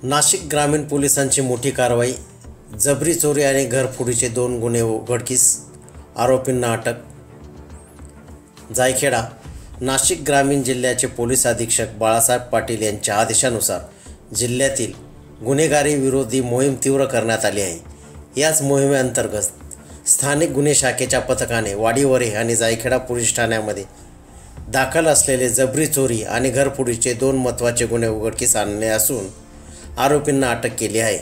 नाशिक ग्रामीण पोलिसांची मोठी कारवाई। जबरी चोरी आणि घरफोडीचे 2 गुन्हे उघडकीस, आरोपींना अटक। जायखेडा नाशिक ग्रामीण जिल्ह्याचे पोलीस अधीक्षक बाळासाहेब पाटील यांच्या आदेशानुसार जिल्ह्यातील गुन्हेगारी विरोधी मोहीम तीव्र करण्यात आली आहे। याच मोहिमेअंतर्गत स्थानिक गुन्हे शाखेच्या पथकाने वाडीवरे आणि जायखेडा पोलीस ठाण्यामध्ये दाखल असलेले जबरी चोरी आणि घरफोडीचे 2 महत्त्वाचे गुन्हे उघडकीस आणले असून आरोपींना अटक केली आहे।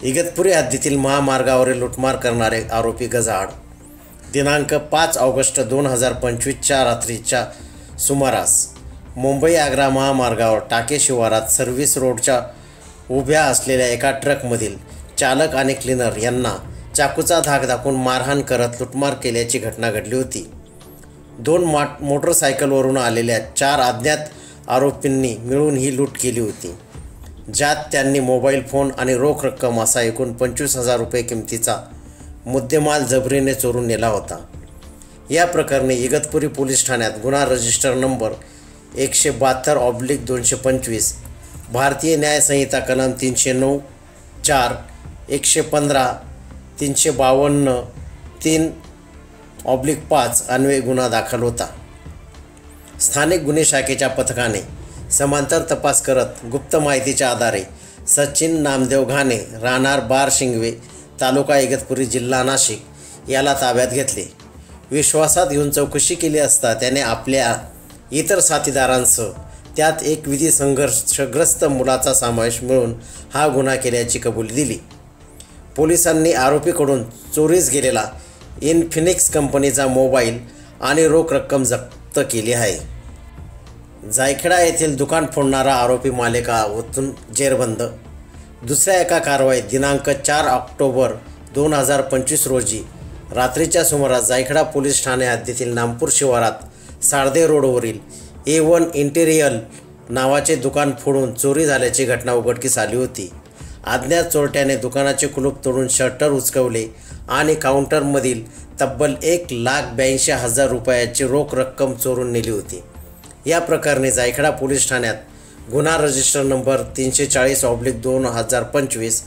इगतपुरी हद्दीतील महामार्गावरील लुटमार करणारे आरोपी गजाआड दिनांक 5 ऑगस्ट 2025च्या रात्रीच्या सुमारास मुंबई आग्रा महामार्गावर टाके शिवारात सर्व्हिस रोडच्या उभ्या असलेल्या एका ट्रकमधील चालक आणि क्लीनर यांना चाकूचा धाक दाखवून मारहाण करत लुटमार केल्याची घटना घडली होती। 2 मोटरसायकलवरून आलेल्या 4 अज्ञात आरोपींनी मिळून ही लूट केली होती, ज्यात त्यांनी मोबाईल फोन आणि रोख रक्कम असा एकूण 25,000 रुपये किमतीचा मुद्देमाल जबरीने चोरून नेला होता। या प्रकरणी इगतपुरी पोलीस ठाण्यात गुन्हा रजिस्टर नंबर 172/225, भारतीय न्याय संहिता कलम 309, 4, 115, 352, 3/5 अन्वये गुन्हा दाखल होता। स्थानिक गुन्हे शाखेच्या पथकाने समांतर तपास करत गुप्त माहितीच्या आधारे सचिन नामदेव घाणे, राहणार बारशिंगवे, तालुका इगतपुरी, जिल्हा नाशिक याला ताब्यात घेतले। विश्वासात घेऊन चौकशी केली असता त्याने आपल्या इतर साथीदारांसह त्यात एक विधी संघर्षग्रस्त मुलाचा समावेश मिळून हा गुन्हा केल्याची कबुली दिली। पोलिसांनी आरोपीकडून चोरीस गेलेला इन्फिनिक्स कंपनीचा मोबाईल आणि रोख रक्कम जप्त केली आहे। जायखेडा येथील दुकान फोडणारा आरोपी मालेका ओतून जेरबंद। दुसऱ्या एका कारवाईत दिनांक 4 ऑक्टोबर 2025 रोजी रात्रीच्या सुमारास जायखेडा पोलीस ठाणे हद्दीतील नामपूर शिवारात साळदे रोडवरील A1 इंटेरियल नावाचे दुकान फोडून चोरी झाल्याची घटना उघडकीस आली होती। अज्ञात चोरट्याने दुकानाचे कुलूप तोडून शटर उचकवले आणि काउंटरमधील तब्बल 1,82,000 रुपयाची रोख रक्कम चोरून नेली होती। या प्रकरणी जायखेडा पोलीस ठाण्यात गुन्हा रजिस्टर नंबर 340/2025,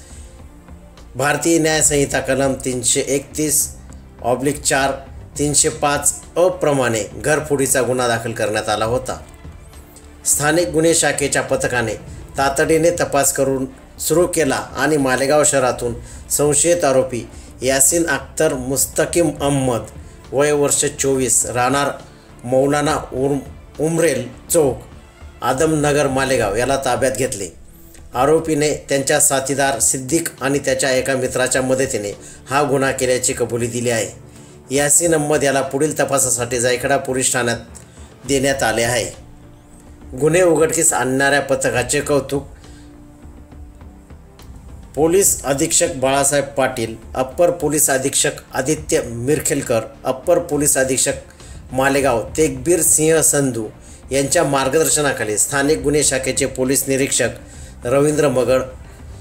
भारतीय न्याय संहिता कलम 331/4, 305 अ प्रमाणे घरफोडीचा गुन्हा दाखल करण्यात आला होता। स्थानिक गुन्हे शाखेच्या पथकाने तातडीने तपास करून सुरू केला आणि मालेगाव शहरातून संशयित आरोपी यासिन अख्तर मुस्तकीम अहमद, वय वर्ष 24, राहणार मौलाना उमरेल चौक, आदमनगर, मालेगाव याला ताब्यात घेतले। आरोपीने त्यांच्या साथीदार सिद्दीक आणि त्याच्या एका मित्राच्या मदतीने हा गुन्हा केल्याची कबुली दिली आहे। यासिन अहमद याला पुढील तपासासाठी जायखेडा पोलीस ठाण्यात देण्यात आले आहे। गुन्हे उघडकीस आणणाऱ्या पथकाचे कौतुक। पोलीस अधीक्षक बाळासाहेब पाटील, अप्पर पोलीस अधीक्षक आदित्य मिरखेलकर, अप्पर पोलीस अधीक्षक मालेगाव तेगबीर सिंह संधू यांच्या मार्गदर्शनाखाली स्थानिक गुन्हे शाखेचे पोलीस निरीक्षक रवींद्र मगड,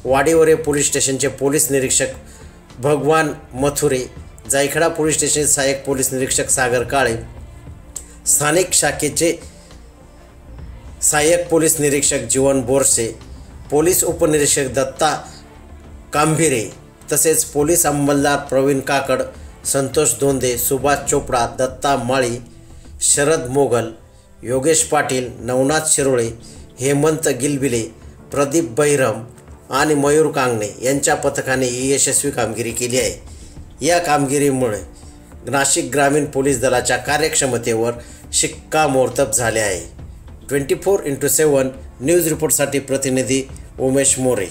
वाडीवरे पोलीस स्टेशनचे पोलीस निरीक्षक भगवान मथुरे, जायखेडा पोलीस स्टेशन सहाय्यक पोलीस निरीक्षक सागर काळे, स्थानिक शाखेचे सहाय्यक पोलीस निरीक्षक जीवन बोरसे, पोलीस उपनिरीक्षक दत्ता कांभिरे तसेच पोलीस अंमलदार प्रवीण काकड, संतोष दोंदे, सुभाष चोपडा, दत्ता माळी, शरद मोगल, योगेश पाटील, नवनाथ शिरोळे, हेमंत गिलबिले, प्रदीप बैरम आणि मयूर कांगणे यांच्या पथकाने ही यशस्वी कामगिरी केली आहे। या कामगिरीमुळे नाशिक ग्रामीण पोलीस दलाच्या कार्यक्षमतेवर शिक्कामोर्तब झाले आहे। 24x7 न्यूज रिपोर्टसाठी प्रतिनिधी उमेश मोरे।